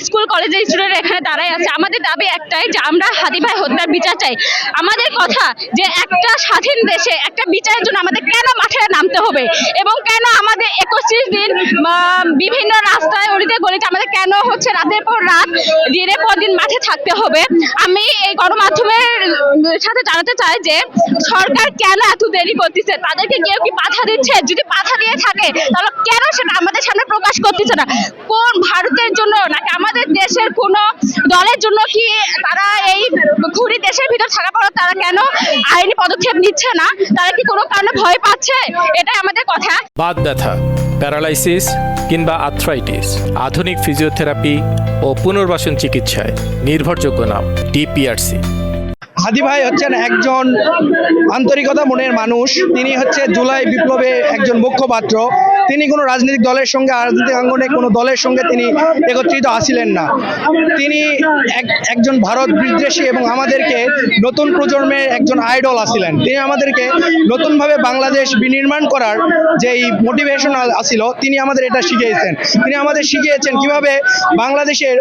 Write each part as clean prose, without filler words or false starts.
School কলেজের student এখানে দাঁড়াই আছে। আমাদের দাবি একটাই যে আমরা হাদি ভাই হত্যার বিচার চাই। আমাদের কথা যে একটা স্বাধীন দেশে একটা বিচারের জন্য আমাদের কেন মাঠে নামতে হবে এবং কেন আমাদের 21 দিন বিভিন্ন রাস্তায় অলিতে গলিতে আমাদের কেন হচ্ছে রাতের পর রাত দিনের পর দিন মাঠে থাকতে হবে। আমি এই গণমাধ্যমের সাথে জানাতে চাই যে সরকার কেন এত দেরি করতেছে, তাদেরকে কেউ কি বাধা দিচ্ছে? যদি বাধা দিয়ে থাকে তাহলে কেন সেটা আমাদের সামনে প্রকাশ করতেছে না? কোন ভারতের জন্য নাকি আমাদের দেশের কোন দলের জন্য কি তারা এই খুরি দেশের ভিতর থাকা পর তারা কেন আইনি পদক্ষেপ নিচ্ছে না? তারা কি কোনো কারণে ভয় পাচ্ছে? এটাই আমাদের কথা। বাত ব্যথা, প্যারালাইসিস কিংবা আর্থ্রাইটিস, আধুনিক ফিজিওথেরাপি ও পুনর্বাসন চিকিৎসায় নির্ভরযোগ্য নাম ডিপিআরসি। হাদি ভাই হচ্ছেন একজন আন্তরিকতা মনের মানুষ। তিনি হচ্ছে জুলাই বিপ্লবে একজন মুখপাত্র। তিনি কোনো রাজনৈতিক দলের সঙ্গে রাজনৈতিক অঙ্গনে কোনো দলের সঙ্গে তিনি একত্রিত আসিলেন না। তিনি একজন ভারত বিদ্বেষী এবং আমাদেরকে নতুন প্রজন্মের একজন আইডল আসিলেন। তিনি আমাদেরকে নতুনভাবে বাংলাদেশ বিনির্মাণ করার যেই মোটিভেশন আসিল, তিনি আমাদের এটা শিখিয়েছেন। তিনি আমাদের শিখিয়েছেন কিভাবে বাংলাদেশের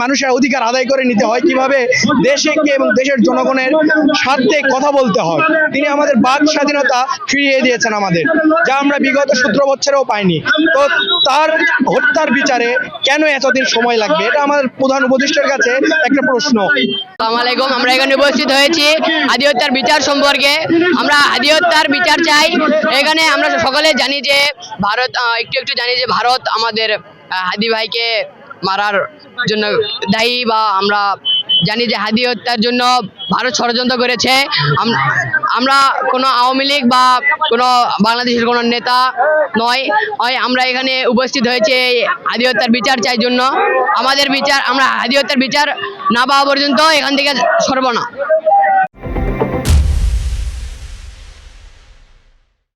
মানুষের অধিকার আদায় করে নিতে হয়, কিভাবে দেশকে এবং দেশের জনগণের স্বার্থে কথা বলতে হয়। তিনি আমাদের বাক স্বাধীনতা ফিরিয়ে দিয়েছেন আমাদের, যা আমরা বিগত 17 বছরেও পাইনি। তো তার হত্যার বিচারে কেন এতদিন সময় লাগবে, এটা আমাদের প্রধান উপদেষ্টার কাছে একটা প্রশ্ন। আসসালামু আলাইকুম। আমরা এখানে উপস্থিত হয়েছি হাদি হত্যার বিচার সম্পর্কে। আমরা হাদি হত্যার বিচার চাই। এখানে আমরা সকলে জানি যে ভারত একটু জানি যে ভারত আমাদের হাদি ভাইকে মারার জন্য দায়ী, বা আমরা জানি যে হাদি হত্যার জন্য ভারত ষড়যন্ত্র করেছে। আমরা কোনো আওয়ামী লীগ বা কোনো বাংলাদেশের কোনো নেতা নয়, আমরা এখানে উপস্থিত হয়েছে হাদি হত্যার বিচার চাই জন্য। আমাদের বিচার, আমরা হাদি হত্যার বিচার না পাওয়া পর্যন্ত এখান থেকে সরব না।